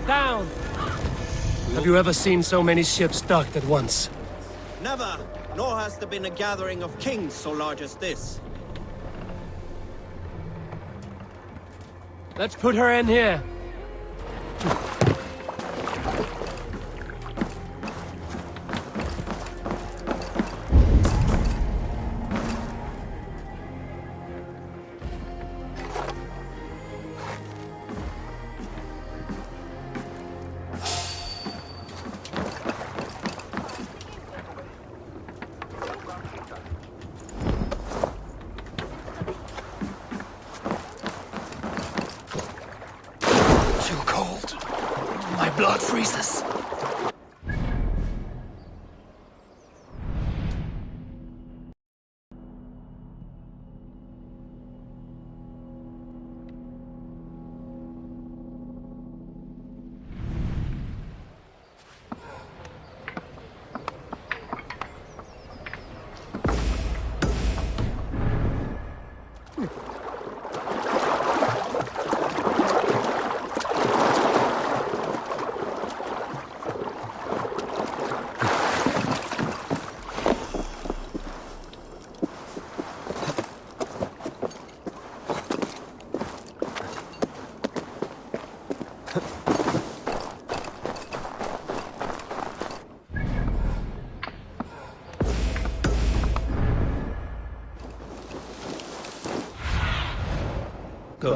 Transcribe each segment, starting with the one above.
Down! Have you ever seen so many ships docked at once? Never, nor has there been a gathering of kings so large as this. Let's put her in here. My blood freezes. Go.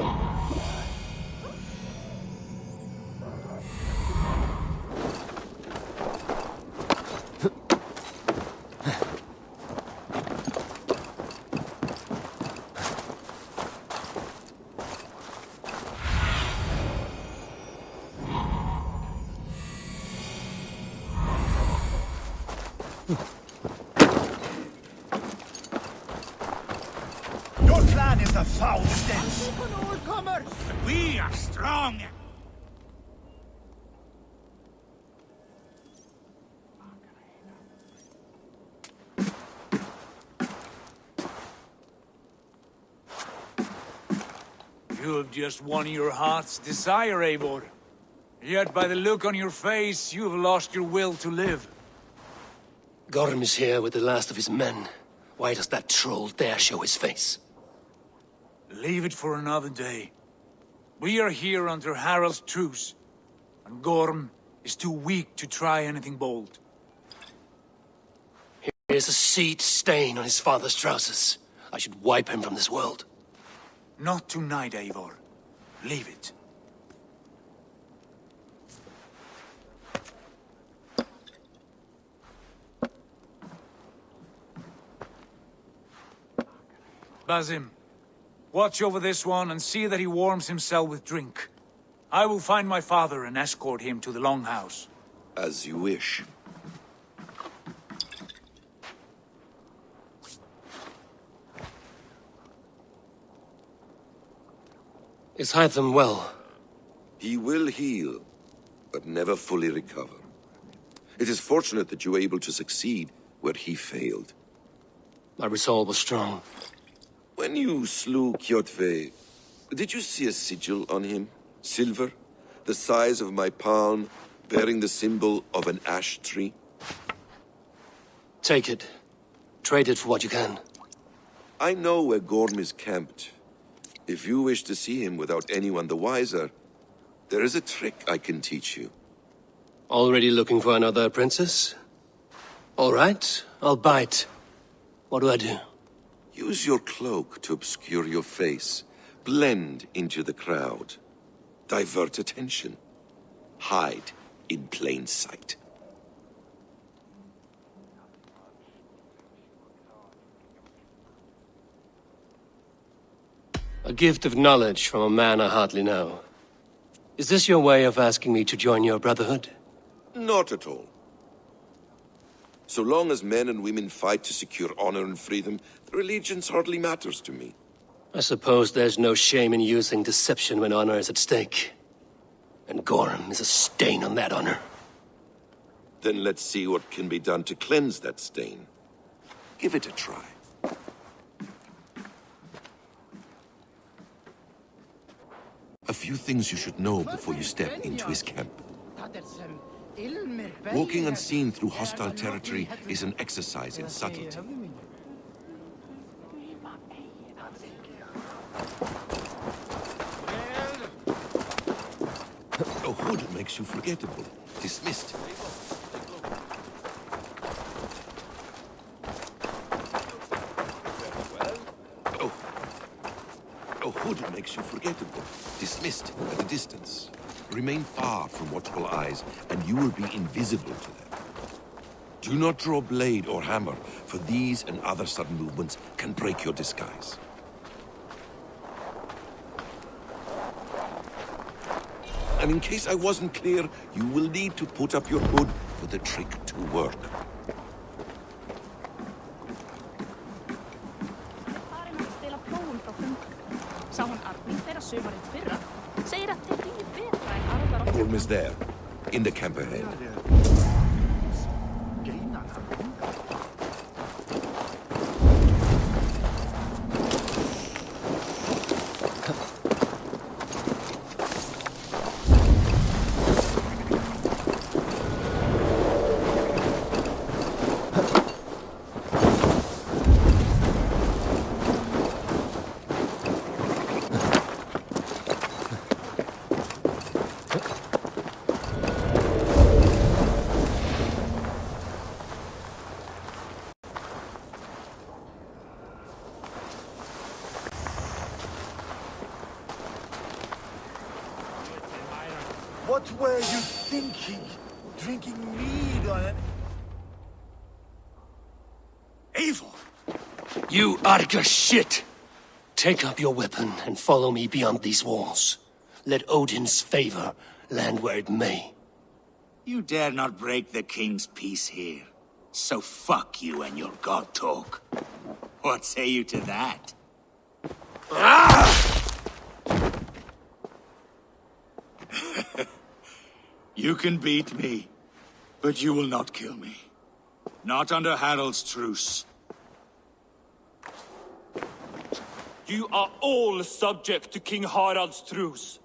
Your clan is a foul stench. We are strong. You have just won your heart's desire, Eivor. Yet by the look on your face, you have lost your will to live. Gorm is here with the last of his men. Why does that troll dare show his face? Leave it for another day. We are here under Harald's truce, and Gorm is too weak to try anything bold. Here's a seed stain on his father's trousers. I should wipe him from this world. Not tonight, Eivor. Leave it. Basim, watch over this one and see that he warms himself with drink. I will find my father and escort him to the Longhouse. As you wish. Is Hytham well? He will heal, but never fully recover. It is fortunate that you were able to succeed where he failed. My resolve was strong. When you slew Kjotve, did you see a sigil on him? Silver? The size of my palm, bearing the symbol of an ash tree? Take it. Trade it for what you can. I know where Gorm is camped. If you wish to see him without anyone the wiser, there is a trick I can teach you. Already looking for another princess? All right, I'll bite. What do I do? Use your cloak to obscure your face. Blend into the crowd. Divert attention. Hide in plain sight. A gift of knowledge from a man I hardly know. Is this your way of asking me to join your brotherhood? Not at all. So long as men and women fight to secure honor and freedom, their allegiance hardly matters to me. I suppose there's no shame in using deception when honor is at stake. And Gorm is a stain on that honor. Then let's see what can be done to cleanse that stain. Give it a try. A few things you should know before you step into his camp. Walking unseen through hostile territory is an exercise in subtlety. A hood makes you forgettable. Dismissed. A hood makes you forgettable. Dismissed at a distance. Remain far from watchful eyes, and you will be invisible to them. Do not draw blade or hammer, for these and other sudden movements can break your disguise. And in case I wasn't clear, you will need to put up your hood for the trick to work. Gorm is there, in the camp ahead. What were you thinking? Drinking mead on an... Eivor! You Arger shit! Take up your weapon and follow me beyond these walls. Let Odin's favor land where it may. You dare not break the king's peace here. So fuck you and your god talk. What say you to that? You can beat me, but you will not kill me. Not under Harald's truce. You are all subject to King Harald's truce.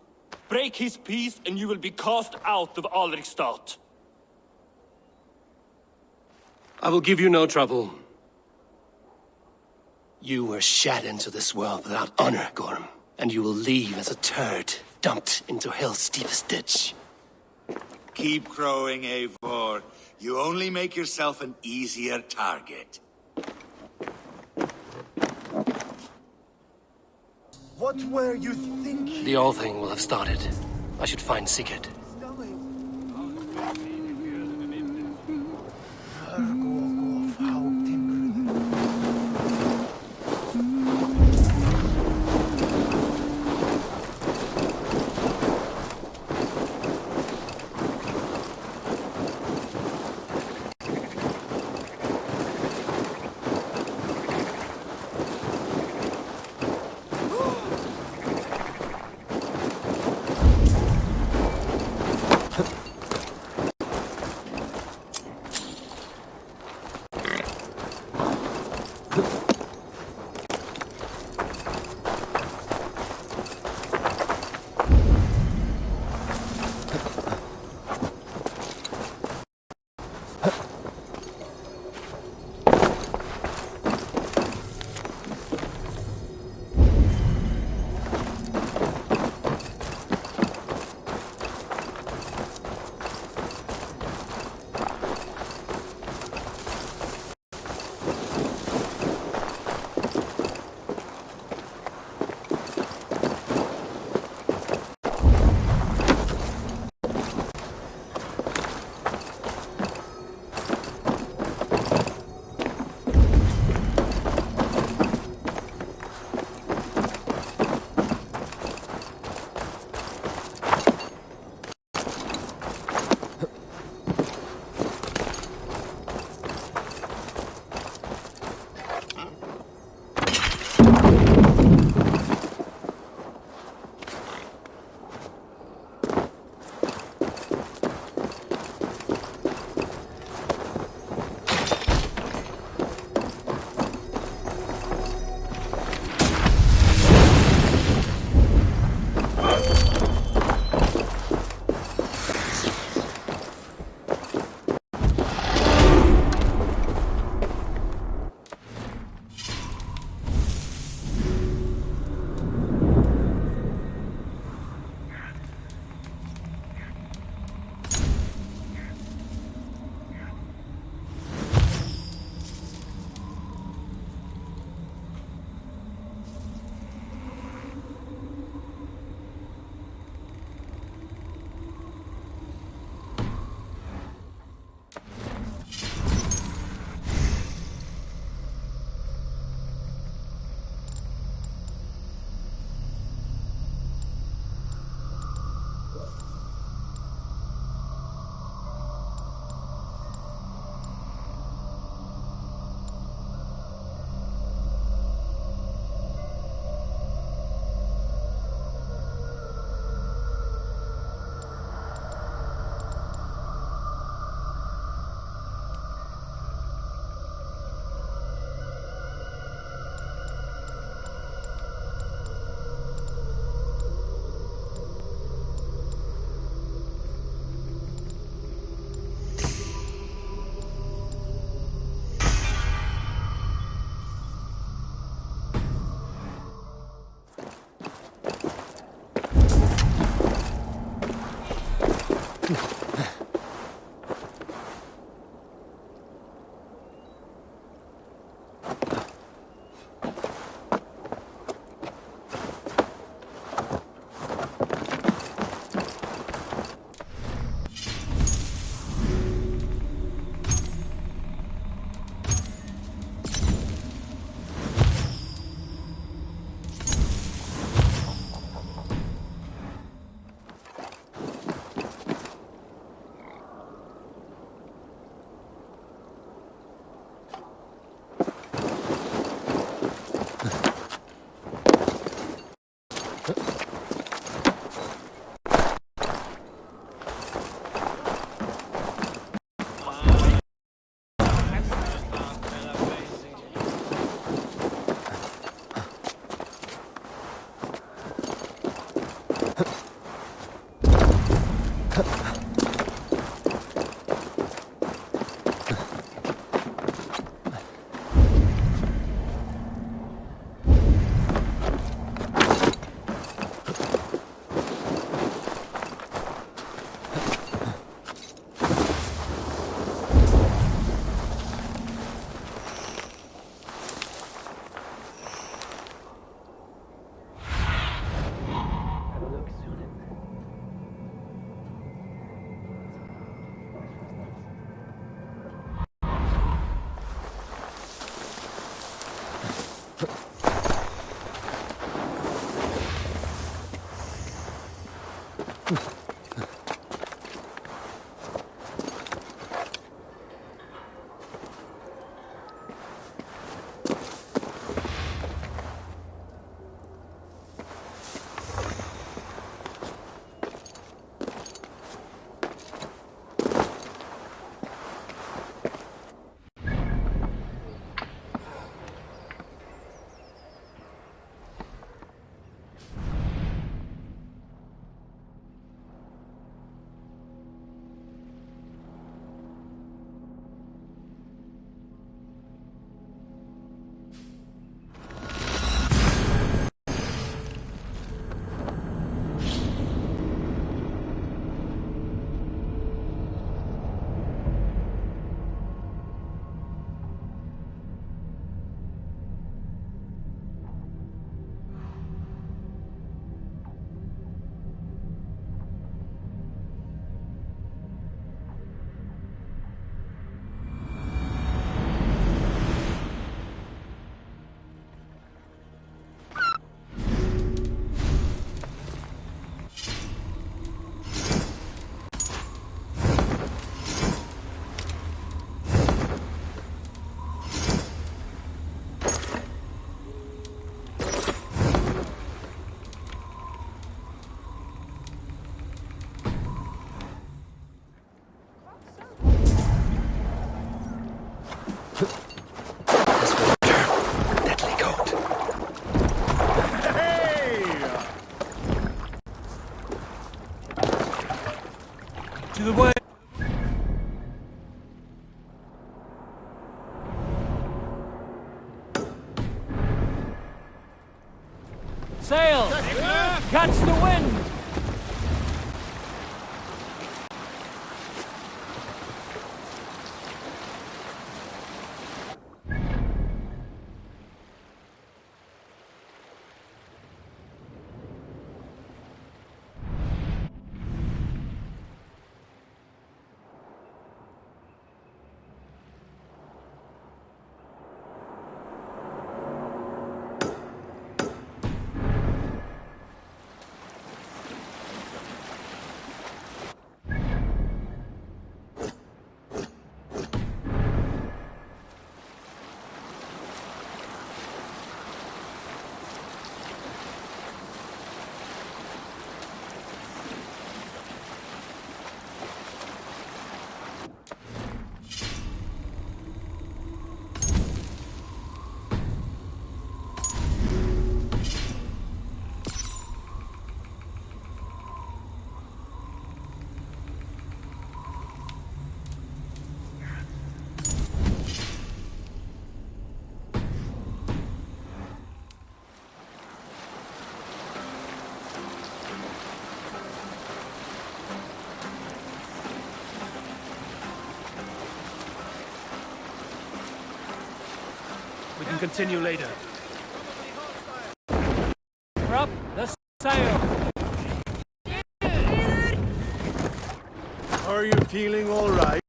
Break his peace and you will be cast out of Alrikstad. I will give you no trouble. You were shat into this world without honor, Gorm, and you will leave as a turd dumped into hell's deepest ditch. Keep crowing, Eivor. You only make yourself an easier target. What were you thinking? The All-Thing will have started. I should find Sigurd. Deadly cold. To the way. Sail! Catch the wind! We can continue later. Up the sail! Are you feeling all right?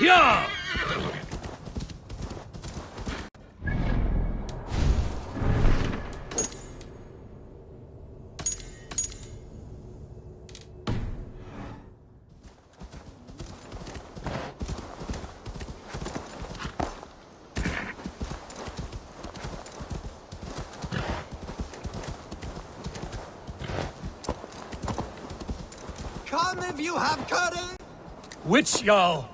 Yeah! Come if you have courage! Which Jarl?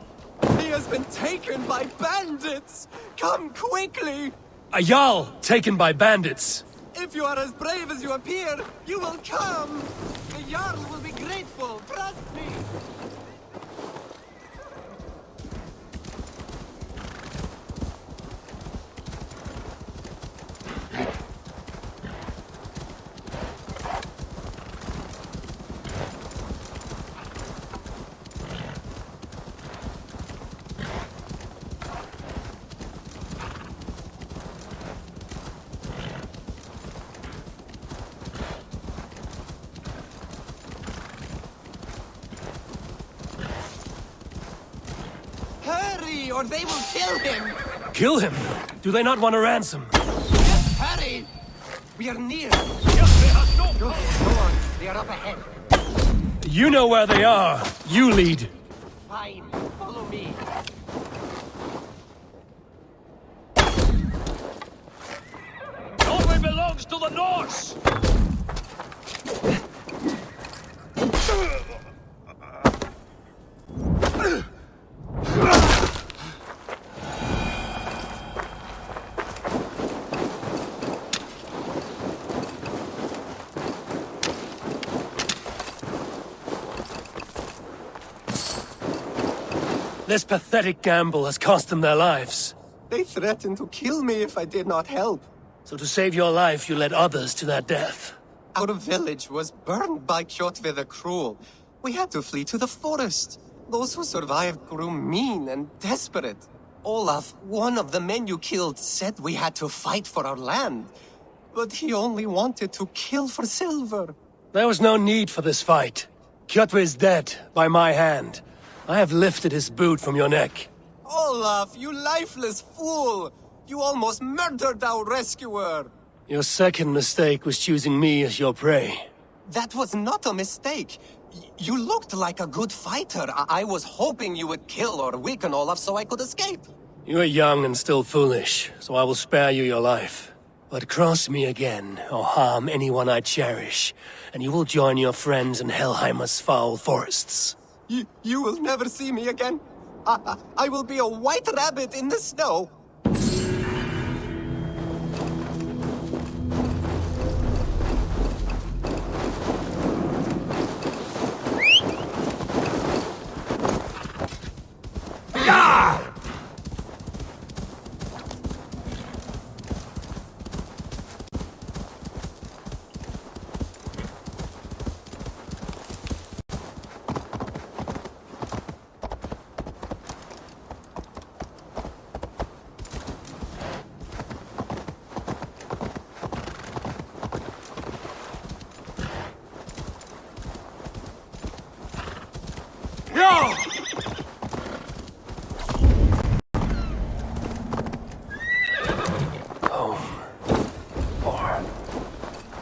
He has been taken by bandits! Come quickly! A Jarl taken by bandits. If you are as brave as you appear, you will come! The Jarl will be grateful, trust me! Hurry, or they will kill him! Kill him? Do they not want a ransom? Yes, hurry! We are near. Go on, they are up ahead. You know where they are. You lead. Fine, follow me. Norway belongs to the Norse! This pathetic gamble has cost them their lives. They threatened to kill me if I did not help. So to save your life, you led others to their death. Our village was burned by Kjotve the Cruel. We had to flee to the forest. Those who survived grew mean and desperate. Olaf, one of the men you killed, said we had to fight for our land. But he only wanted to kill for silver. There was no need for this fight. Kjotve is dead, by my hand. I have lifted his boot from your neck. Olaf, you lifeless fool! You almost murdered our rescuer! Your second mistake was choosing me as your prey. That was not a mistake. You looked like a good fighter. I was hoping you would kill or weaken Olaf so I could escape. You are young and still foolish, so I will spare you your life. But cross me again, or harm anyone I cherish, and you will join your friends in Helheimer's foul forests. You will never see me again. I will be a white rabbit in the snow.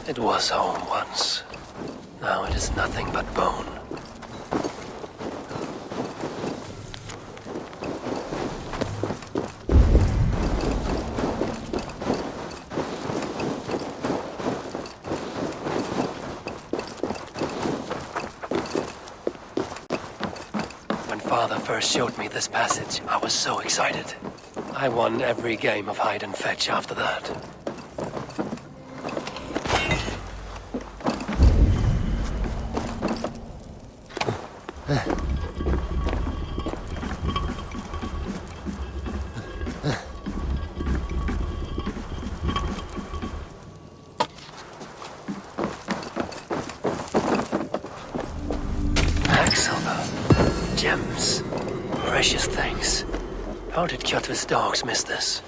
It was home once. Now it is nothing but bone. When Father first showed me this passage, I was so excited. I won every game of hide and fetch after that. Gems. Precious things. How did Kjotve's dogs miss this?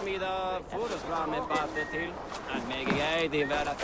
Smida fram med papper till. Att mega grej, det är värt att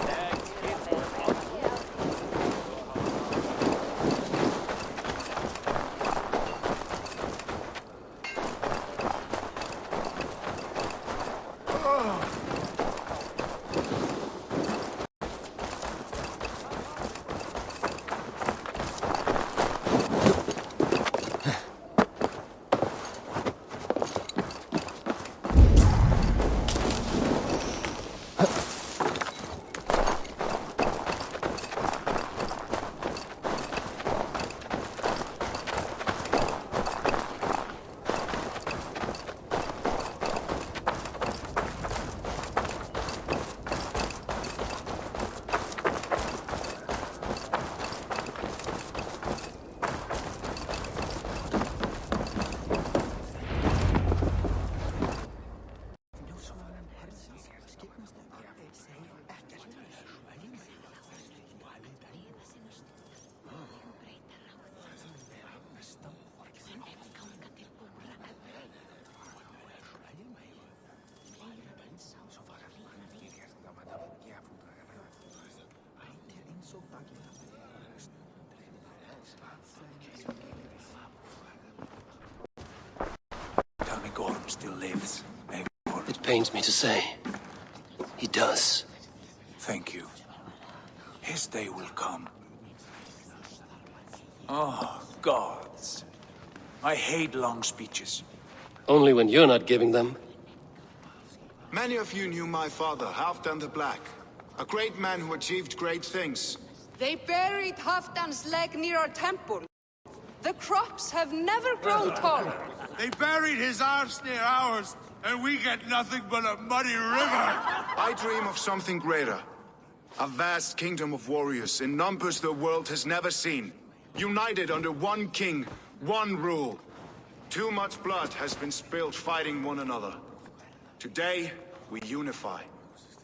still lives, Eivor. It pains me to say. He does. Thank you. His day will come. Oh, gods. I hate long speeches. Only when you're not giving them. Many of you knew my father, Halfdan the Black. A great man who achieved great things. They buried Halfdan's leg near our temple. The crops have never grown tall. They buried his arse near ours, and we get nothing but a muddy river. I dream of something greater. A vast kingdom of warriors in numbers the world has never seen. United under one king, one rule. Too much blood has been spilled fighting one another. Today, we unify.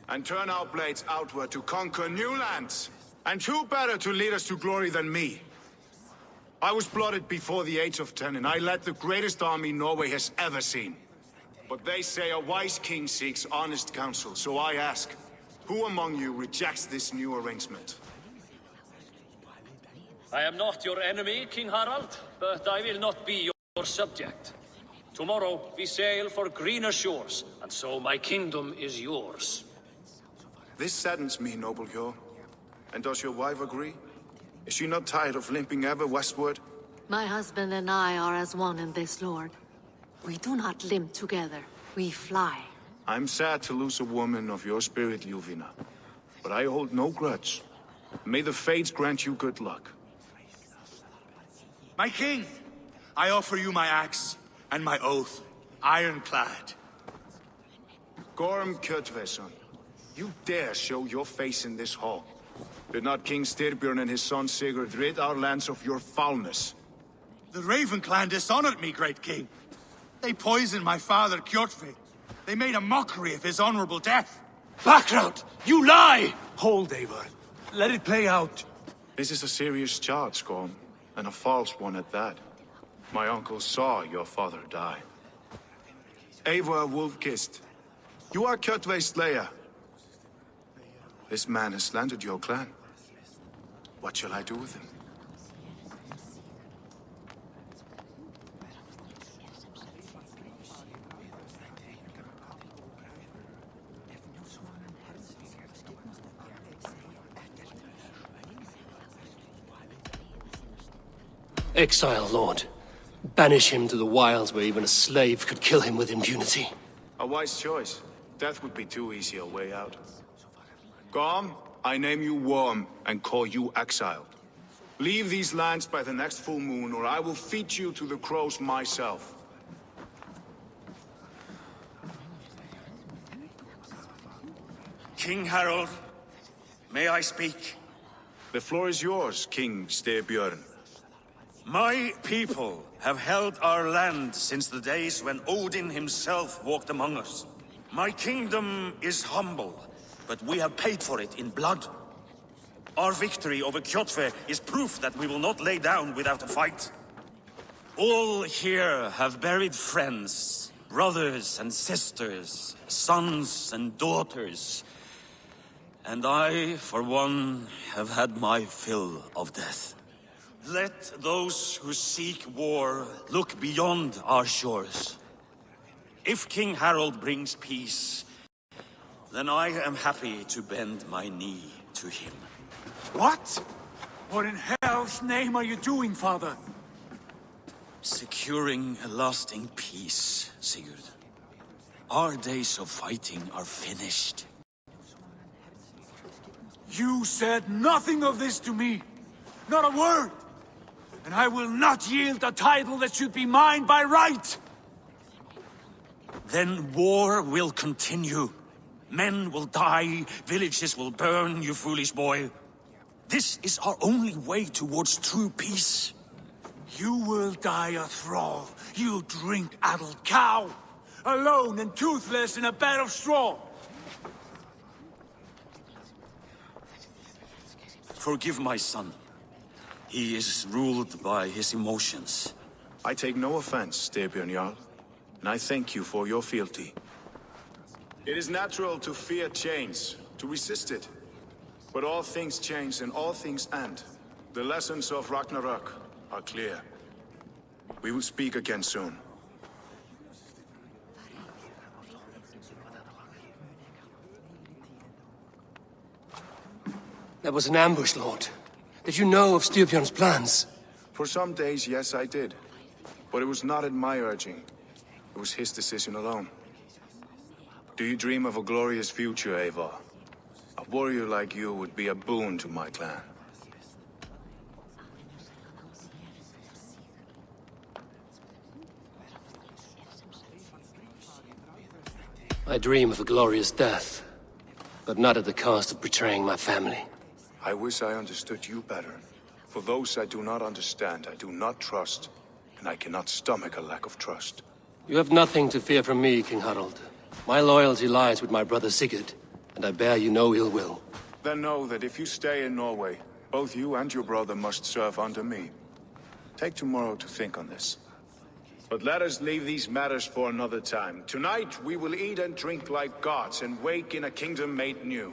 And turn our blades outward to conquer new lands. And who better to lead us to glory than me? I was blooded before the age of 10, and I led the greatest army Norway has ever seen. But they say a wise king seeks honest counsel, so I ask, who among you rejects this new arrangement? I am not your enemy, King Harald, but I will not be your subject. Tomorrow we sail for greener shores, and so my kingdom is yours. This saddens me, noble Hjor. And does your wife agree? Is she not tired of limping ever westward? My husband and I are as one in this, Lord. We do not limp together. We fly. I'm sad to lose a woman of your spirit, Yuvina. But I hold no grudge. May the fates grant you good luck. My king, I offer you my axe and my oath, ironclad. Gorm Kjotveson, you dare show your face in this hall. Did not King Styrbjörn and his son Sigurd rid our lands of your foulness? The Raven clan dishonored me, great king. They poisoned my father, Kjotve. They made a mockery of his honorable death. Background! You lie! Hold, Eivor. Let it play out. This is a serious charge, Gorm, and a false one at that. My uncle saw your father die. Eivor Wolf-Kissed, you are Kjotve's slayer. This man has slandered your clan. What shall I do with him? Exile, Lord. Banish him to the wilds where even a slave could kill him with impunity. A wise choice. Death would be too easy a way out. Gorm, I name you Worm and call you exiled. Leave these lands by the next full moon, or I will feed you to the crows myself. King Harald, may I speak? The floor is yours, King Styrbjörn. My people have held our land since the days when Odin himself walked among us. My kingdom is humble, but we have paid for it in blood. Our victory over Kjotve is proof that we will not lay down without a fight. All here have buried friends, brothers and sisters, sons and daughters. And I, for one, have had my fill of death. Let those who seek war look beyond our shores. If King Harald brings peace, then I am happy to bend my knee to him. What? What in hell's name are you doing, father? Securing a lasting peace, Sigurd. Our days of fighting are finished. You said nothing of this to me. Not a word. And I will not yield a title that should be mine by right. Then war will continue. Men will die, villages will burn, you foolish boy. This is our only way towards true peace. You will die a thrall. You drink-addled cow. Alone and toothless in a bed of straw. Forgive my son. He is ruled by his emotions. I take no offense, Styrbjörn Jarl, and I thank you for your fealty. It is natural to fear change, to resist it. But all things change and all things end. The lessons of Ragnarok are clear. We will speak again soon. That was an ambush, Lord. Did you know of Styrbjörn's plans? For some days, yes, I did. But it was not at my urging. It was his decision alone. Do you dream of a glorious future, Eivor? A warrior like you would be a boon to my clan. I dream of a glorious death, but not at the cost of betraying my family. I wish I understood you better. For those I do not understand, I do not trust, and I cannot stomach a lack of trust. You have nothing to fear from me, King Harald. My loyalty lies with my brother Sigurd, and I bear you no ill will. Then know that if you stay in Norway, both you and your brother must serve under me. Take tomorrow to think on this. But let us leave these matters for another time. Tonight, we will eat and drink like gods and wake in a kingdom made new.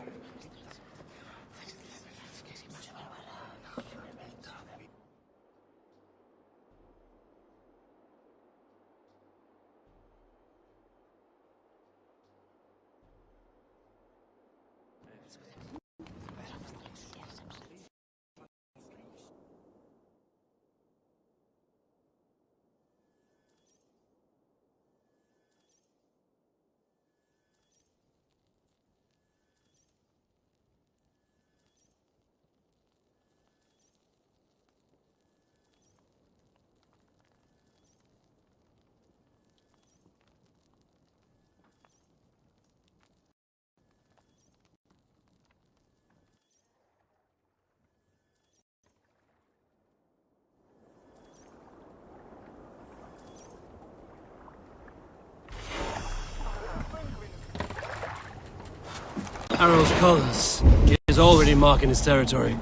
Harald's colors. He is already marking his territory.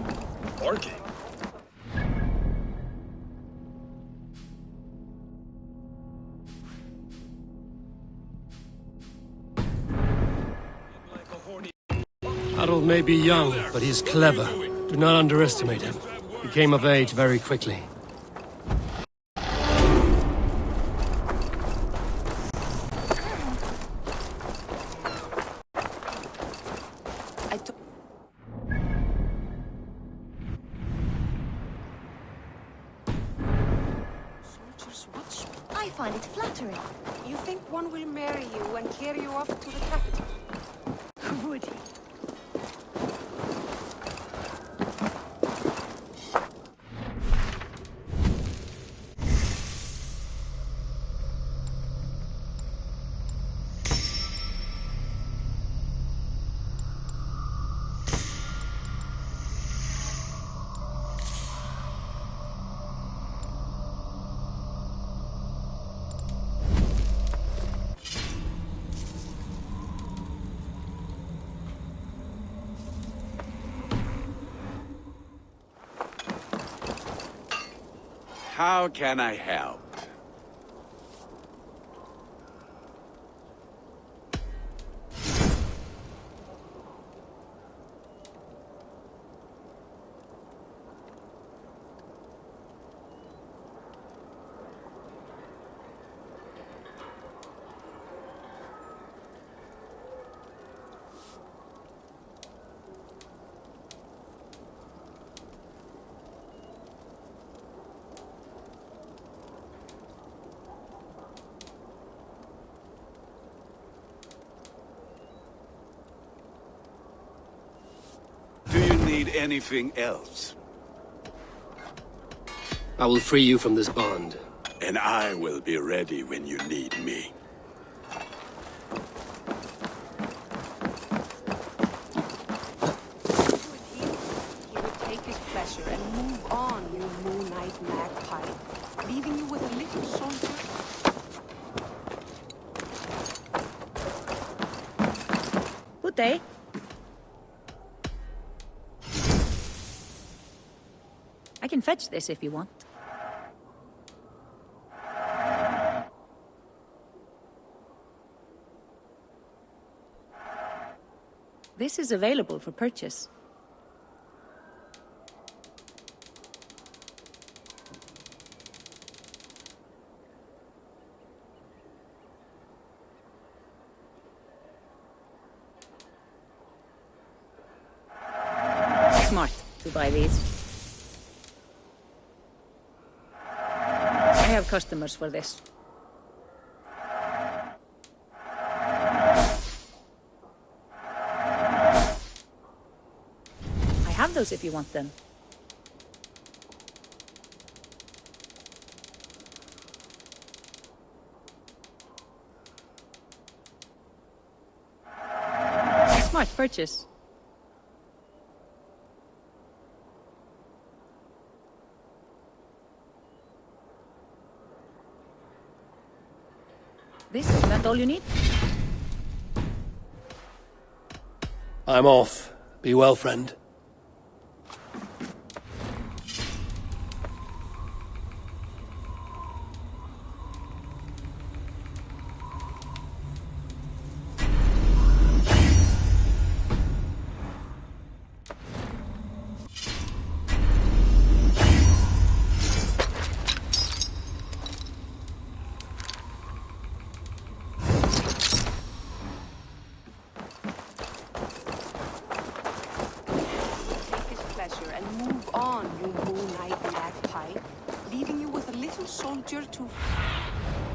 Marking? Harald may be young, but he's clever. Do not underestimate him. He came of age very quickly. I find it flattering. You think one will marry you and carry you off to the capital? Would he? How can I help? Do you need anything else? I will free you from this bond. And I will be ready when you need me. He would take his pleasure and move on, you Moon Knight magpie, leaving you with a little soldier. Good day. I can fetch this if you want. This is available for purchase. smart to buy these. I have customers for this. I have those if you want them. Smart purchase. This is that all you need? I'm off. Be well, friend.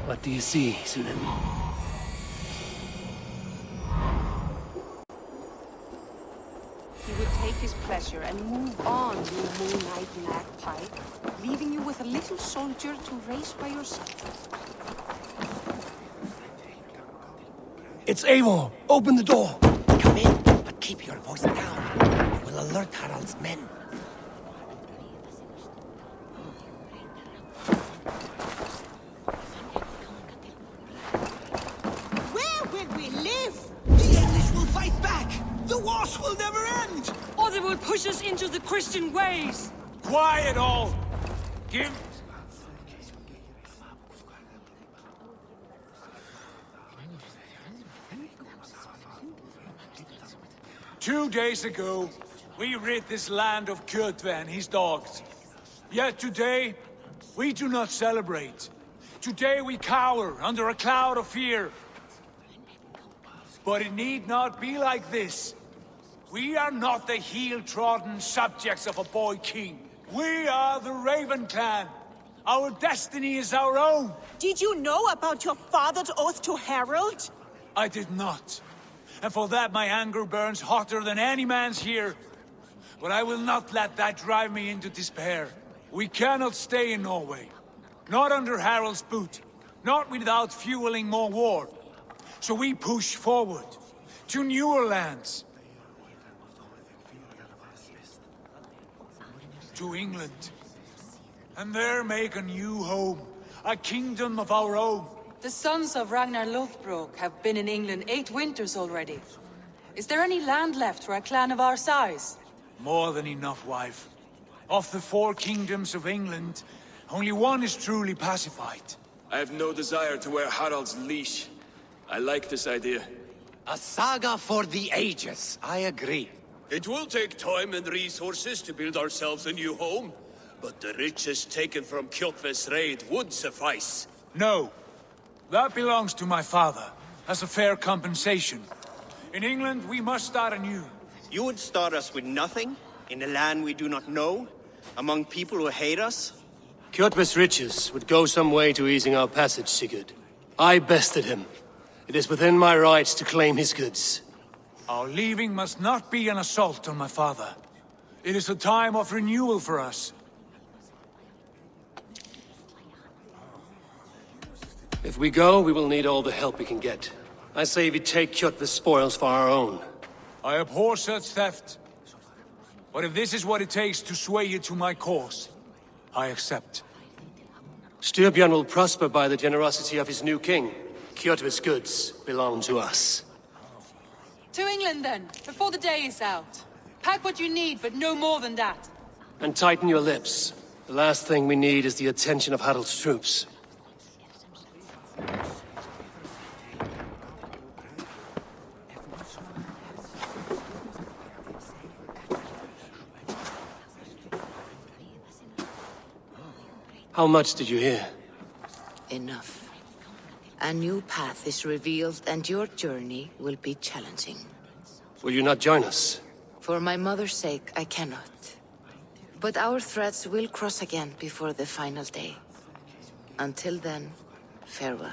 What do you see, Sunan? He would take his pleasure and move on, you moonlight magpie, leaving you with a little soldier to race by your side. It's Eivor! Open the door! Come in, but keep your voice down. It will alert Harald's men. Where will we live? The English will fight back! The wars will never end! Or they will push us into the Christian ways! Quiet all! Give... Two days ago, we rid this land of Kjotve and his dogs. Yet today, we do not celebrate. Today we cower under a cloud of fear. But it need not be like this. We are not the heel-trodden subjects of a boy king. We are the Raven clan. Our destiny is our own. Did you know about your father's oath to Harald? I did not. And for that my anger burns hotter than any man's here. But I will not let that drive me into despair. We cannot stay in Norway. Not under Harald's boot. Not without fueling more war. So we push forward. To newer lands. To England. And there make a new home. A kingdom of our own. The sons of Ragnar Lothbrok have been in England 8 winters already. Is there any land left for a clan of our size? More than enough, wife. Of the 4 kingdoms of England, only one is truly pacified. I have no desire to wear Harald's leash. I like this idea. A saga for the ages, I agree. It will take time and resources to build ourselves a new home, but the riches taken from Kjotve's raid would suffice. No. That belongs to my father, as a fair compensation. In England, we must start anew. You would start us with nothing? In a land we do not know? Among people who hate us? Kjotve's riches would go some way to easing our passage, Sigurd. I bested him. It is within my rights to claim his goods. Our leaving must not be an assault on my father. It is a time of renewal for us. If we go, we will need all the help we can get. I say we take Kjotve's spoils for our own. I abhor such theft. But if this is what it takes to sway you to my cause, I accept. Styrbjörn will prosper by the generosity of his new king. Kjotve's goods belong to us. To England then, before the day is out. Pack what you need, but no more than that. And tighten your lips. The last thing we need is the attention of Harald's troops. How much did you hear? Enough. A new path is revealed, and your journey will be challenging. Will you not join us? For my mother's sake, I cannot. But our threads will cross again before the final day. Until then, farewell.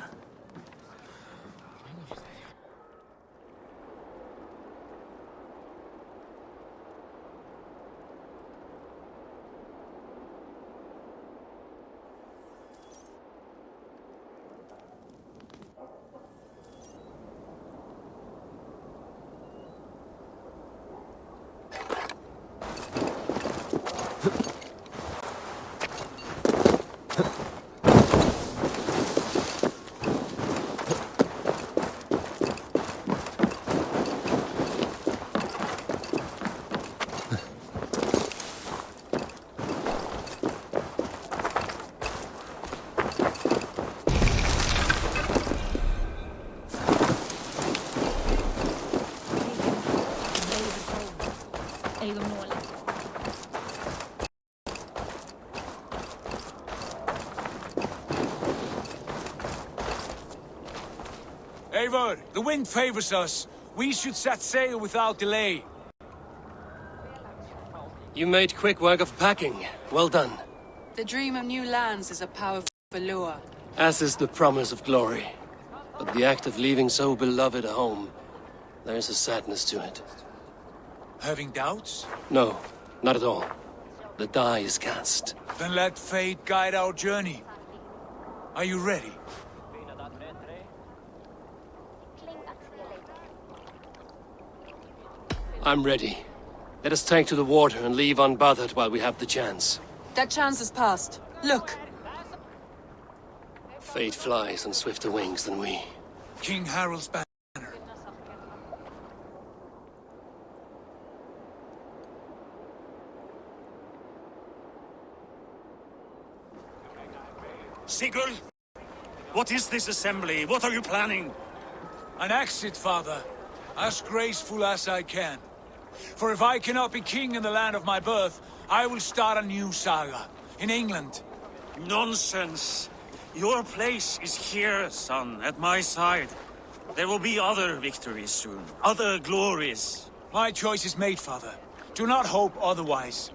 Eivor, the wind favors us. We should set sail without delay. You made quick work of packing. Well done. The dream of new lands is a powerful lure. As is the promise of glory. But the act of leaving so beloved a home, there is a sadness to it. Having doubts? No, not at all. The die is cast. Then let fate guide our journey. Are you ready? I'm ready. Let us take to the water and leave unbothered while we have the chance. That chance is past. Look! Fate flies on swifter wings than we. King Harald's banner. Sigurd! What is this assembly? What are you planning? An exit, father. As graceful as I can. For if I cannot be king in the land of my birth, I will start a new saga. In England. Nonsense! Your place is here, son, at my side. There will be other victories soon. Other glories. My choice is made, father. Do not hope otherwise.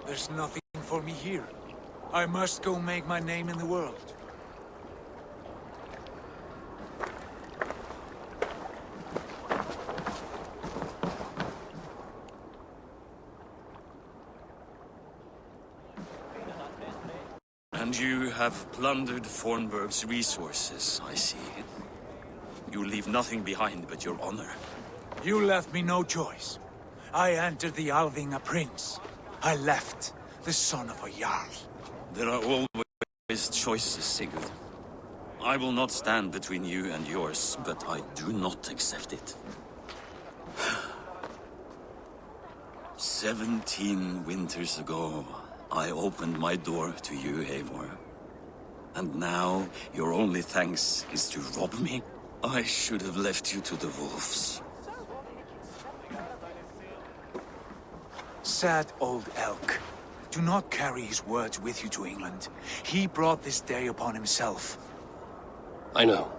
There's nothing for me here. I must go make my name in the world. And you have plundered Fornburg's resources, I see. You leave nothing behind but your honor. You left me no choice. I entered the Alving a prince. I left the son of a Jarl. There are always choices, Sigurd. I will not stand between you and yours, but I do not accept it. 17 winters ago, I opened my door to you, Eivor. And now, your only thanks is to rob me? I should have left you to the wolves. Sad old elk. Do not carry his words with you to England. He brought this day upon himself. I know.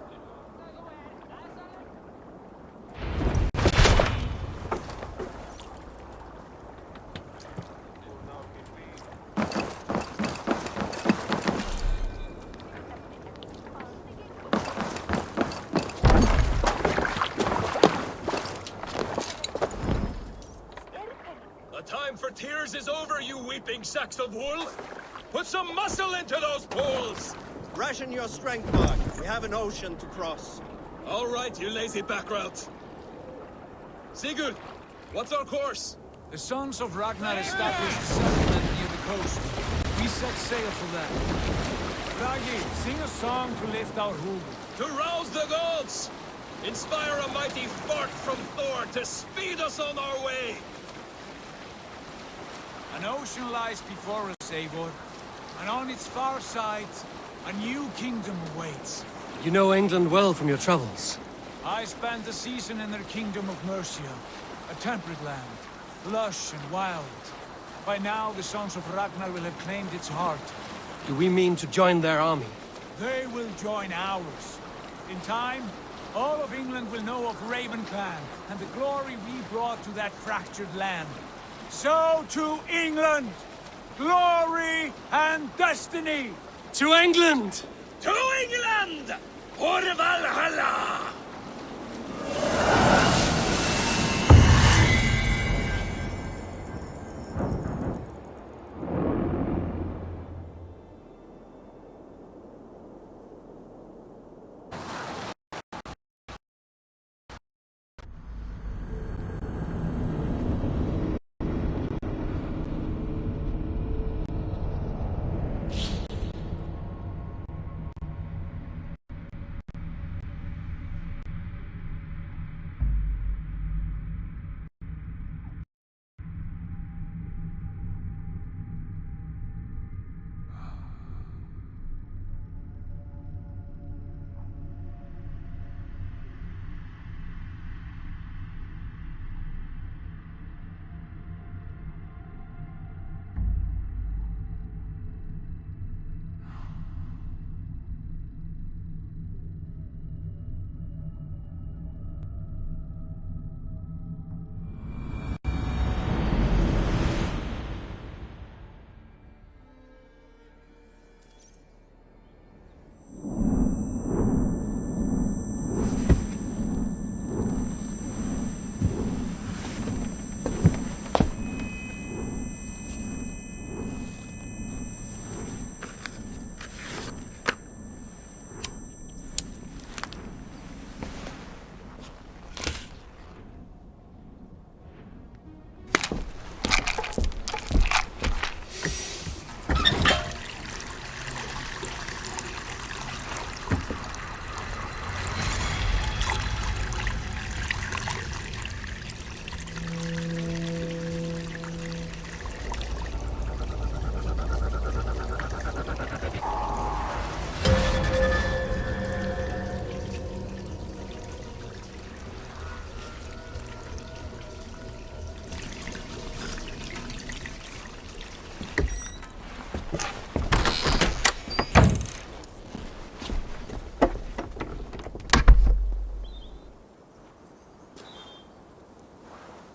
Tears is over, you weeping sacks of wool! Put some muscle into those poles! Ration your strength, Mark. We have an ocean to cross. All right, you lazy backrout. Sigurd, what's our course? The sons of Ragnar established a settlement near the coast. We set sail for that. Ragi, sing a song to lift our hoof. To rouse the gods! Inspire a mighty fart from Thor to speed us on our way! An ocean lies before us, Eivor, and on its far side, a new kingdom awaits. You know England well from your travels. I spent a season in their kingdom of Mercia, a temperate land, lush and wild. By now, the sons of Ragnar will have claimed its heart. Do we mean to join their army? They will join ours. In time, all of England will know of Raven Clan and the glory we brought to that fractured land. So to England, glory and destiny! To England! To England! For Valhalla!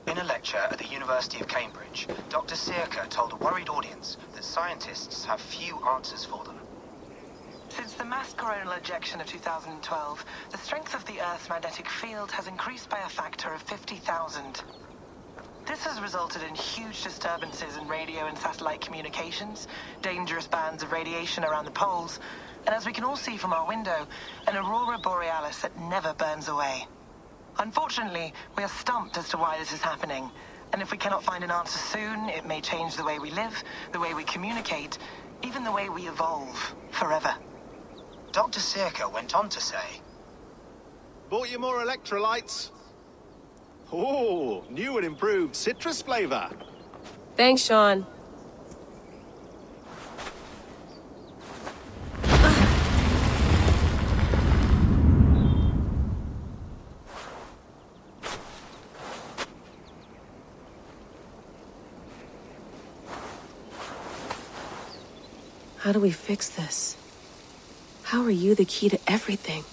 In a lecture at the University of Cambridge, Dr. Sirka told a worried audience that scientists have few answers for them. Since the mass coronal ejection of 2012, the strength of the Earth's magnetic field has increased by a factor of 50,000. This has resulted in huge disturbances in radio and satellite communications, dangerous bands of radiation around the poles, and as we can all see from our window, an aurora borealis that never burns away. Unfortunately, we are stumped as to why this is happening, and if we cannot find an answer soon, it may change the way we live, the way we communicate, even the way we evolve, forever. Dr. Sirka went on to say, Bought you more electrolytes? Oh, new and improved citrus flavor. Thanks, Sean. How do we fix this? How are you the key to everything?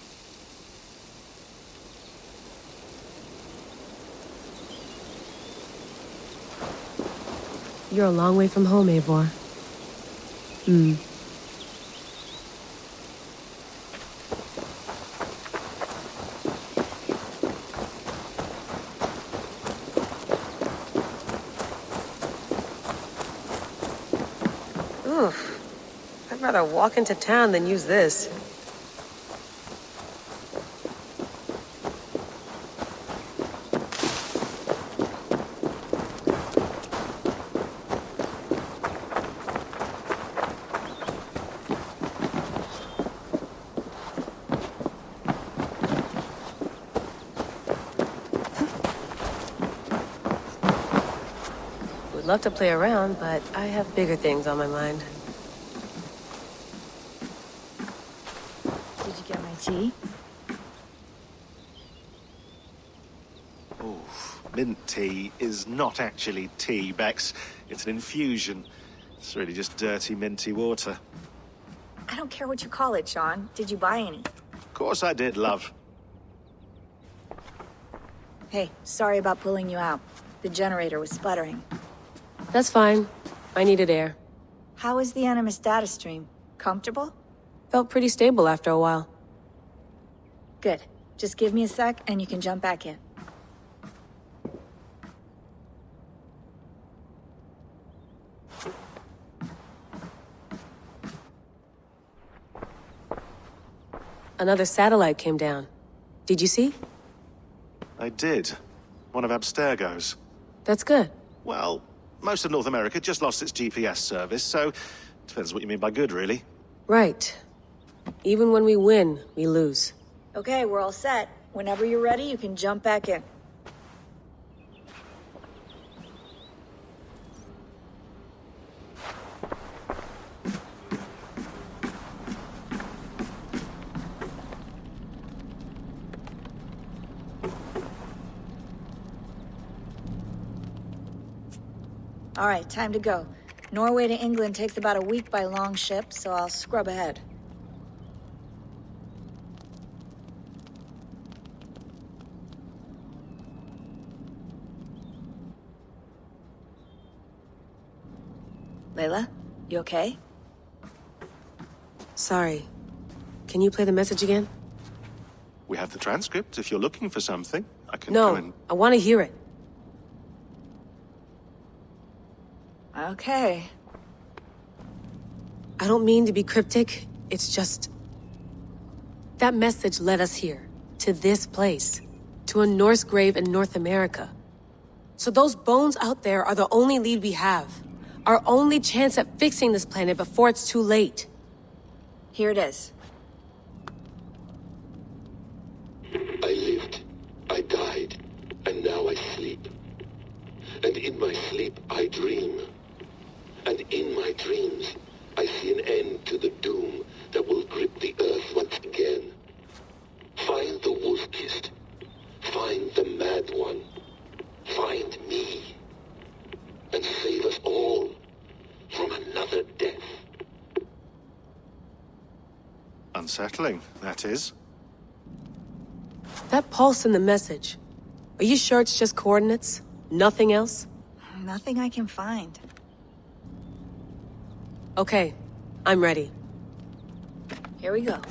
You're a long way from home, Eivor. Oof. I'd rather walk into town than use this. Would love to play around, but I have bigger things on my mind. Did you get my tea? Oh, mint tea is not actually tea, Bex. It's an infusion. It's really just dirty, minty water. I don't care what you call it, Sean. Did you buy any? Of course I did, love. Hey, sorry about pulling you out. The generator was sputtering. That's fine. I needed air. How is the Animus data stream? Comfortable? Felt pretty stable after a while. Good. Just give me a sec and you can jump back in. Another satellite came down. Did you see? I did. One of Abstergo's. That's good. Well, most of North America just lost its GPS service, so depends what you mean by good, really. Right. Even when we win, we lose. Okay, we're all set. Whenever you're ready, you can jump back in. All right, time to go. Norway to England takes about a week by long ship, so I'll scrub ahead. Layla, you okay? Sorry. Can you play the message again? We have the transcript. If you're looking for something, I can go and... No, I want to hear it. Okay. I don't mean to be cryptic. It's just... that message led us here. To this place. To a Norse grave in North America. So those bones out there are the only lead we have. Our only chance at fixing this planet before it's too late. Here it is. I lived, I died, and now I sleep. And in my sleep I dream. And in my dreams I see an end to the doom that will grip the earth once again. Find the wolf-kissed. Find the mad one. Find me. And save us all from another death. Unsettling, that is. That pulse in the message. Are you sure it's just coordinates? Nothing else? Nothing I can find. Okay, I'm ready. Here we go.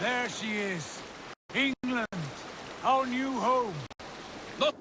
There she is. England, our new home. Look!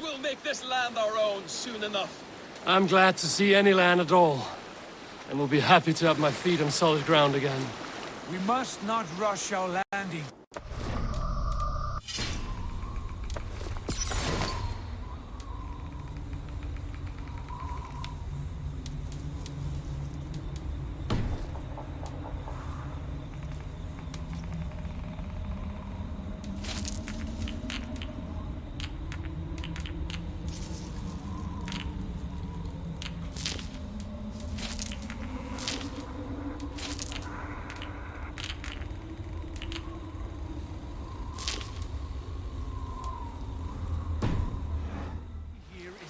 we'll make this land our own soon enough. I'm glad to see any land at all, and will be happy to have my feet on solid ground again. We must not rush our landing.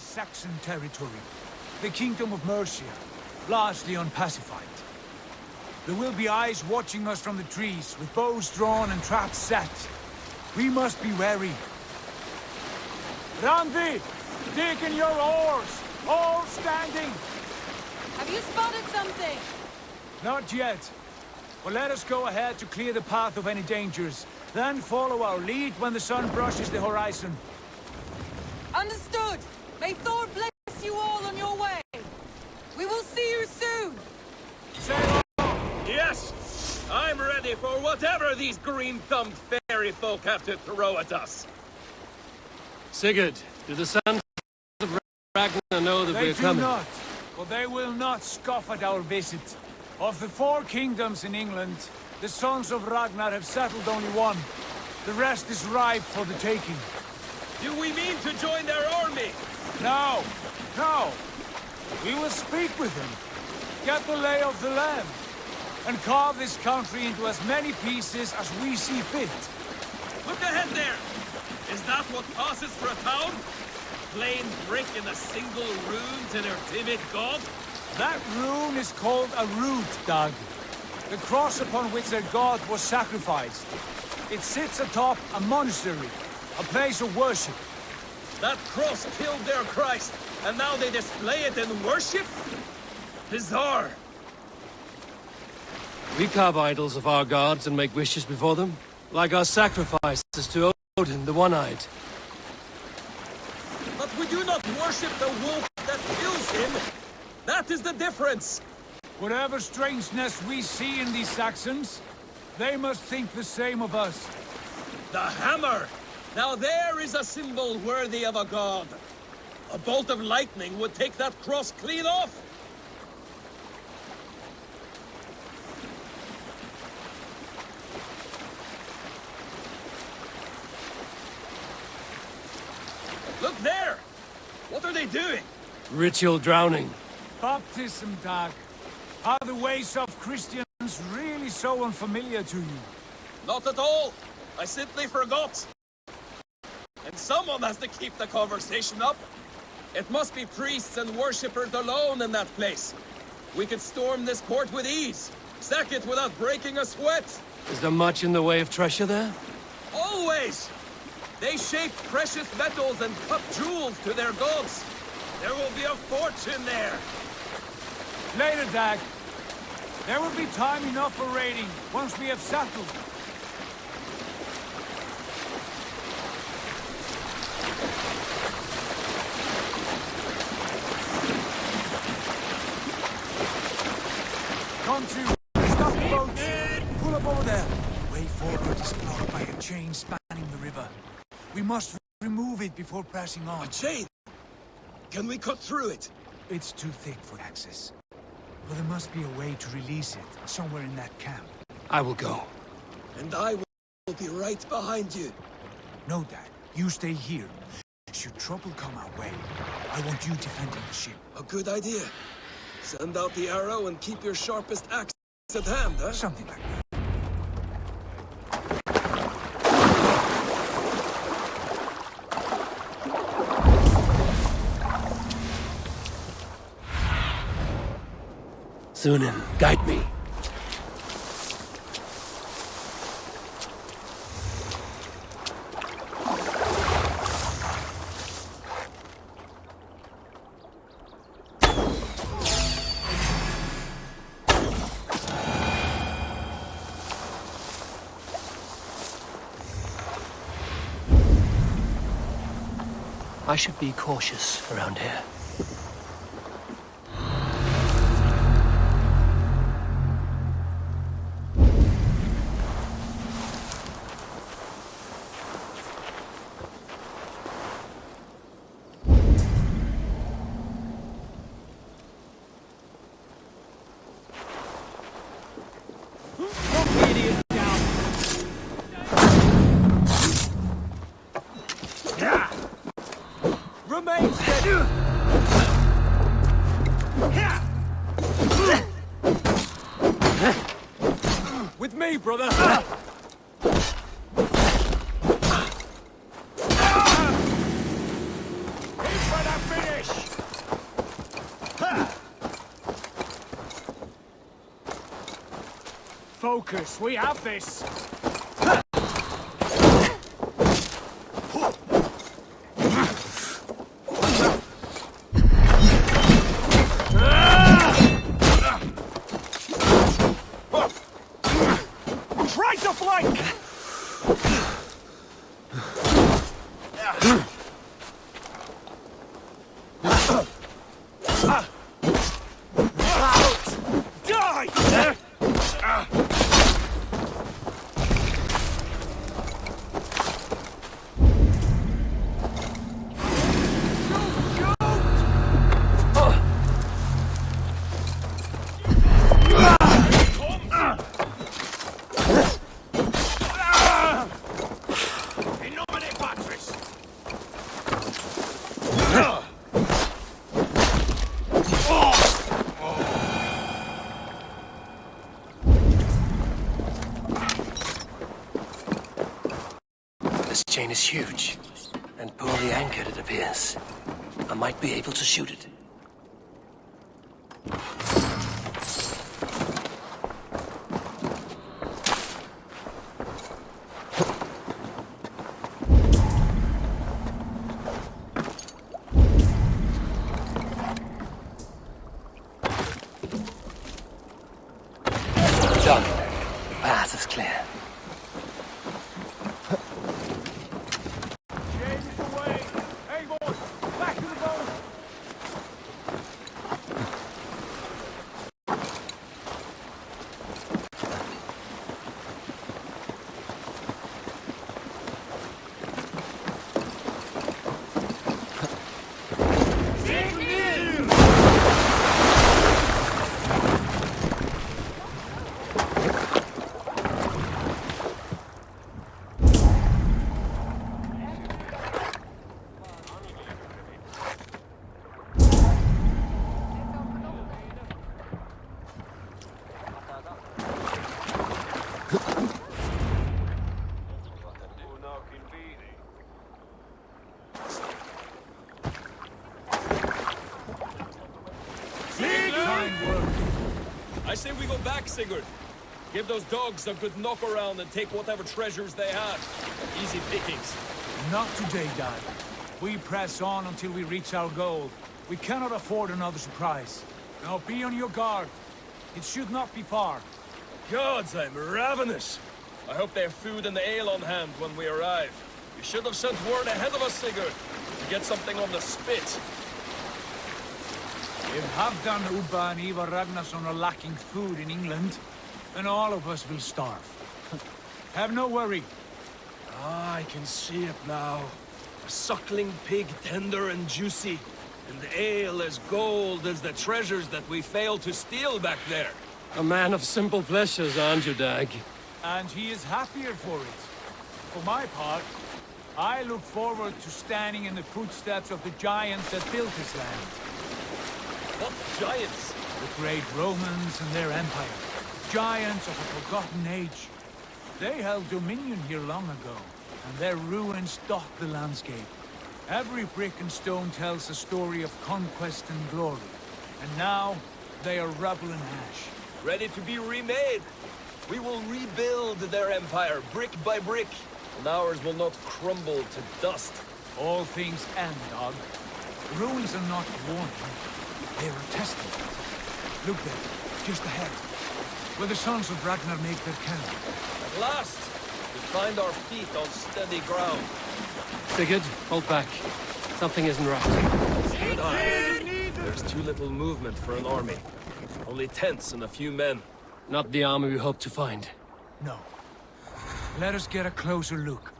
Saxon territory, the Kingdom of Mercia, largely unpacified. There will be eyes watching us from the trees, with bows drawn and traps set. We must be wary. Randi! Dig in your oars! All standing! Have you spotted something? Not yet. But let us go ahead to clear the path of any dangers, then follow our lead when the sun brushes the horizon. Understood! May Thor bless you all on your way! We will see you soon! Sail on! Yes! I'm ready for whatever these green-thumbed fairy folk have to throw at us. Sigurd, do the sons of Ragnar know that we're coming? They do not, but they will not scoff at our visit. Of the 4 kingdoms in England, the sons of Ragnar have settled only one. The rest is ripe for the taking. Do we mean to join their army? No, no. We will speak with them, get the lay of the land, and carve this country into as many pieces as we see fit. Look ahead there! Is that what passes for a town? Plain brick in a single rune to their timid god? That rune is called a root, Doug. The cross upon which their god was sacrificed. It sits atop a monastery, a place of worship. That cross killed their Christ, and now they display it in worship? Bizarre. We carve idols of our gods and make wishes before them, like our sacrifices to Odin, the One-Eyed. But we do not worship the wolf that kills him. That is the difference. Whatever strangeness we see in these Saxons, they must think the same of us. The hammer! Now there is a symbol worthy of a god. A bolt of lightning would take that cross clean off. Look there! What are they doing? Ritual drowning. Baptism, Dag. Are the ways of Christians really so unfamiliar to you? Not at all. I simply forgot. And someone has to keep the conversation up. It must be priests and worshippers alone in that place. We could storm this port with ease. Sack it without breaking a sweat. Is there much in the way of treasure there? Always! They shape precious metals and cut jewels to their gods. There will be a fortune there. Later, Dag. There will be time enough for raiding, once we have settled. Come to. Stop the boat. Pull up over there. Way forward is blocked by a chain spanning the river. We must remove it before pressing on. A chain? Can we cut through it? It's too thick for access. But there must be a way to release it, somewhere in that camp. I will go. And I will be right behind you. No, Dad. You stay here. Should trouble come our way, I want you defending the ship. A good idea. Send out the arrow and keep your sharpest axe at hand, huh? Something like that. Sunan, guide me. I should be cautious around here. Remain steady! With me, brother! He's gonna finish! Focus, we have this! Try to flank! This chain is huge, and poorly anchored, it appears. I might be able to shoot it. Done. The path is clear. I say we go back, Sigurd. Give those dogs a good knock around and take whatever treasures they have. Easy pickings. Not today, Dad. We press on until we reach our goal. We cannot afford another surprise. Now be on your guard. It should not be far. Gods, I'm ravenous. I hope they have food and ale on hand when we arrive. You should have sent word ahead of us, Sigurd, to get something on the spit. If Halfdan, Ubba and Ivar Ragnarsson are lacking food in England, then all of us will starve. Have no worry. Ah, I can see it now. A suckling pig, tender and juicy, and ale as gold as the treasures that we failed to steal back there. A man of simple pleasures, aren't you, Dag? And he is happier for it. For my part, I look forward to standing in the footsteps of the giants that built this land. What giants? The great Romans and their empire. Giants of a forgotten age. They held dominion here long ago, and their ruins dot the landscape. Every brick and stone tells a story of conquest and glory. And now, they are rubble and ash. Ready to be remade. We will rebuild their empire, brick by brick, and ours will not crumble to dust. All things end, dog. The ruins are not warning. They are a testament. Look there, just ahead, where the sons of Ragnar make their camp. At last, we find our feet on steady ground. Sigurd, hold back. Something isn't right. Good eye. There's too little movement for an army. Only tents and a few men. Not the army we hope to find. No. Let us get a closer look.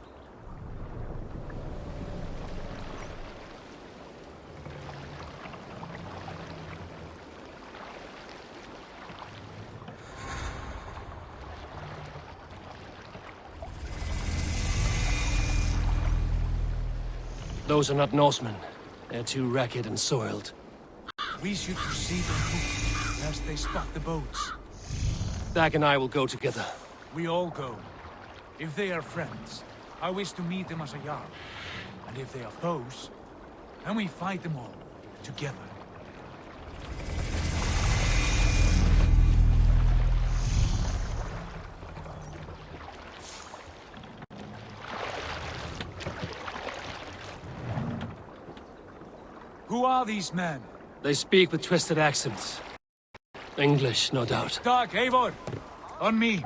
Those are not Norsemen. They're too ragged and soiled. We should proceed on foot, lest they spot the boats. Dag and I will go together. We all go. If they are friends, I wish to meet them as a Jarl. And if they are foes, then we fight them all, together. Who are these men? They speak with twisted accents. English, no doubt. Dag, Eivor! On me!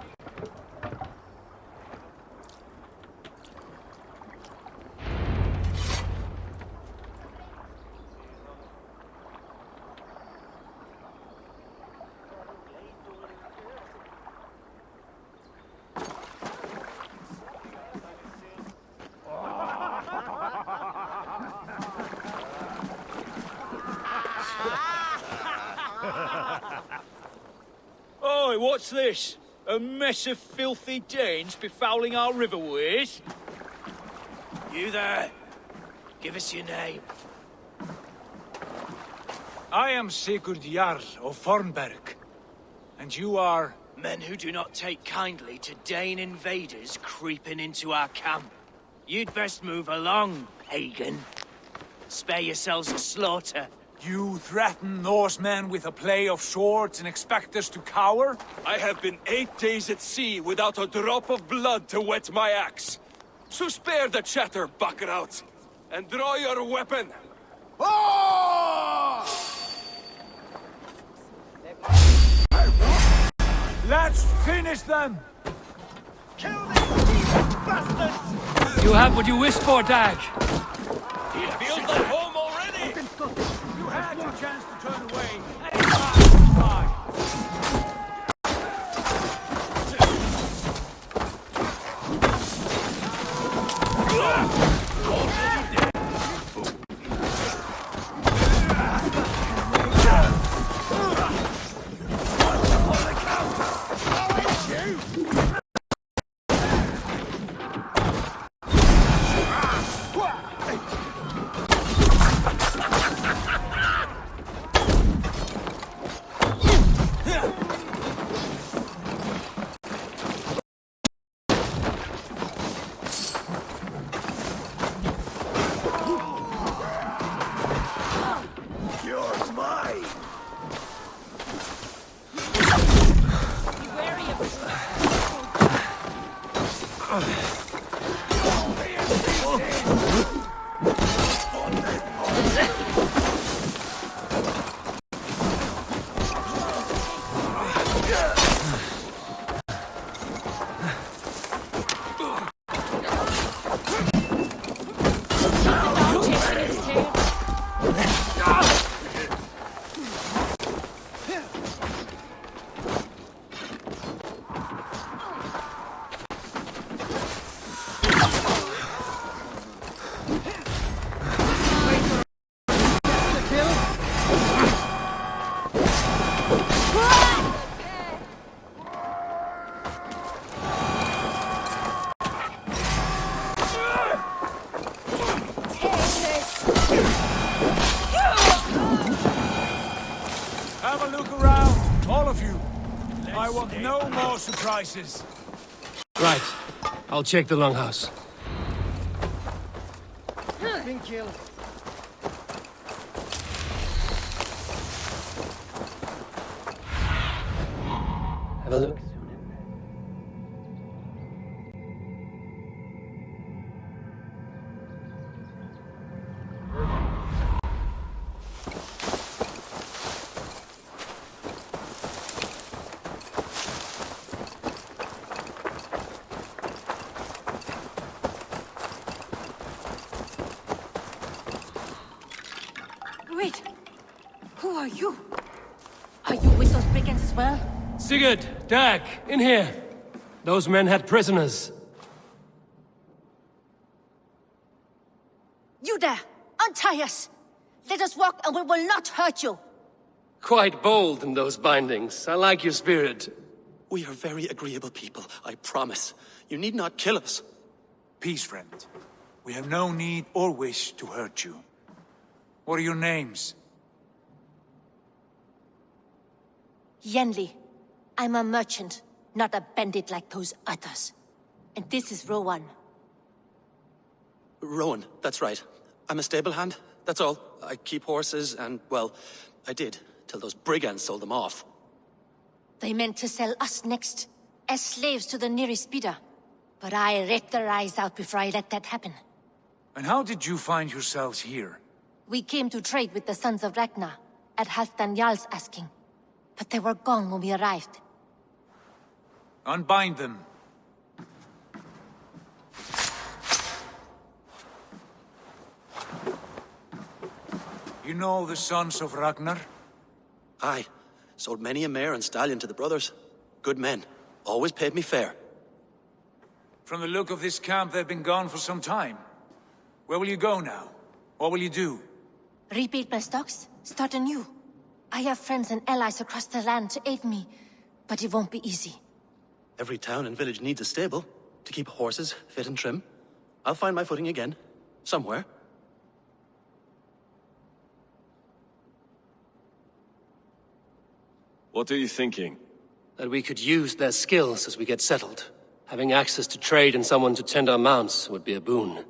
Oi, what's this? A mess of filthy Danes befouling our riverways? You there? Give us your name. I am Sigurd Jarl of Fornberg. And you are... Men who do not take kindly to Dane invaders creeping into our camp. You'd best move along, pagan. Spare yourselves a slaughter. You threaten Norsemen with a play of swords and expect us to cower? I have been 8 days at sea without a drop of blood to wet my axe. So spare the chatter, buckerout, and draw your weapon. Let's finish them! Kill these bastards! You have what you wished for, Dag. It feels like home already! You had your chance to turn away, and it's fine. Have a look around, all of you. I want no more surprises. Right. I'll check the longhouse. Been killed. Have a look. Wait! Who are you? Are you with those brigands as well? Sigurd, Dag, in here. Those men had prisoners. You there! Untie us! Let us walk and we will not hurt you! Quite bold in those bindings. I like your spirit. We are very agreeable people, I promise. You need not kill us. Peace, friend. We have no need or wish to hurt you. What are your names? Yenli. I'm a merchant, not a bandit like those others. And this is Rowan. Rowan, that's right. I'm a stable hand, that's all. I keep horses and, well, I did, till those brigands sold them off. They meant to sell us next, as slaves to the nearest bidder. But I ripped their eyes out before I let that happen. And how did you find yourselves here? We came to trade with the Sons of Ragnar, at Halfdan Jarl's asking. But they were gone when we arrived. Unbind them. You know the Sons of Ragnar? Aye. Sold many a mare and stallion to the brothers. Good men. Always paid me fair. From the look of this camp, they've been gone for some time. Where will you go now? What will you do? Rebuild my stocks, start anew. I have friends and allies across the land to aid me, but it won't be easy. Every town and village needs a stable to keep horses fit and trim. I'll find my footing again. Somewhere. What are you thinking? That we could use their skills as we get settled. Having access to trade and someone to tend our mounts would be a boon.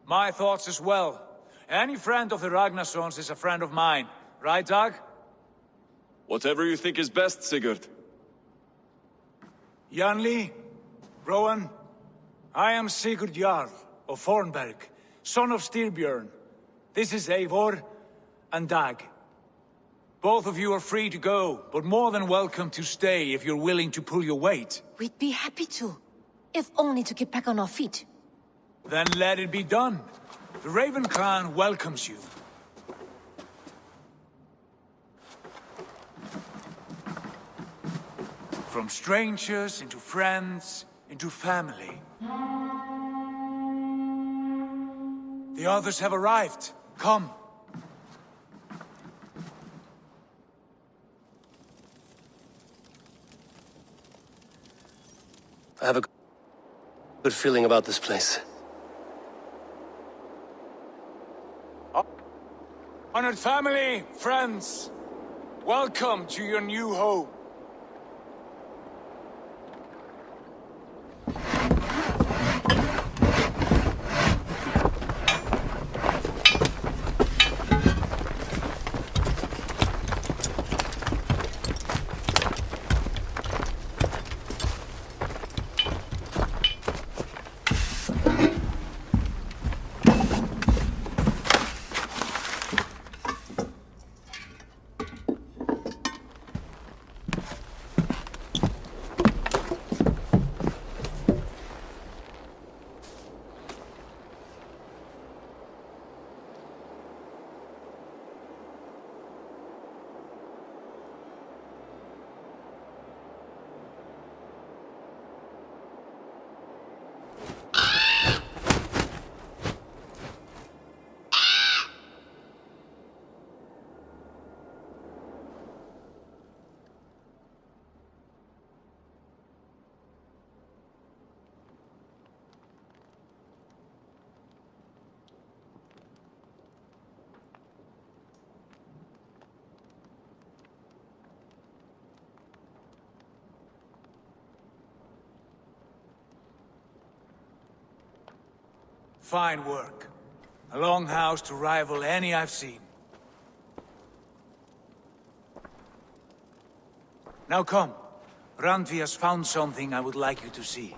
My thoughts as well. Any friend of the Ragnarsons is a friend of mine. Right, Dag? Whatever you think is best, Sigurd. Janli, Rowan, I am Sigurd Jarl of Fornberg, son of Styrbjörn. This is Eivor and Dag. Both of you are free to go, but more than welcome to stay if you're willing to pull your weight. We'd be happy to, if only to get back on our feet. Then let it be done. The Raven Clan welcomes you. From strangers into friends, into family. The others have arrived. Come. I have a good feeling about this place. Honored family, friends, welcome to your new home. Fine work. A longhouse to rival any I've seen. Now come. Randvi has found something I would like you to see.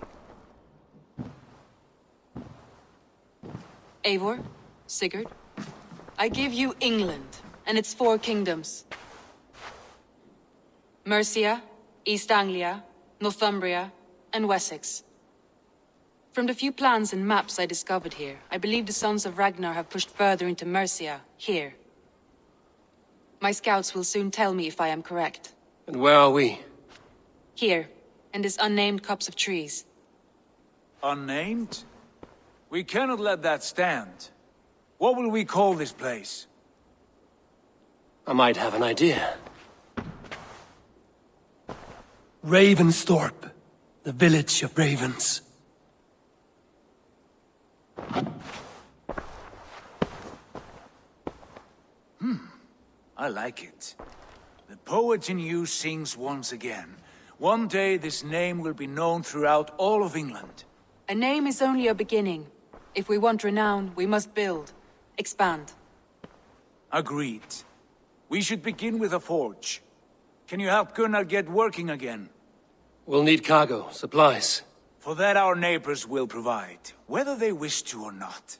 Eivor, Sigurd, I give you England and its 4 kingdoms. Mercia, East Anglia, Northumbria, and Wessex. From the few plans and maps I discovered here, I believe the Sons of Ragnar have pushed further into Mercia, here, My scouts will soon tell me if I am correct. And where are we? Here, in this unnamed copse of trees. Unnamed? We cannot let that stand. What will we call this place? I might have an idea. Ravensthorpe, the village of ravens. I like it. The poet in you sings once again. One day this name will be known throughout all of England. A name is only a beginning. If we want renown, we must build. Expand. Agreed. We should begin with a forge. Can you help Gunnar get working again? We'll need cargo, supplies. For that our neighbors will provide, whether they wish to or not.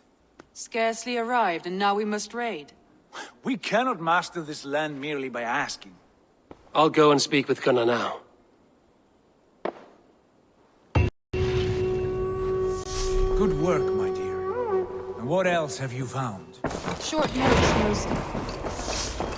Scarcely arrived, and now we must raid. We cannot master this land merely by asking. I'll go and speak with Gunnar now. Good work, my dear. And what else have you found? Short notes, mostly.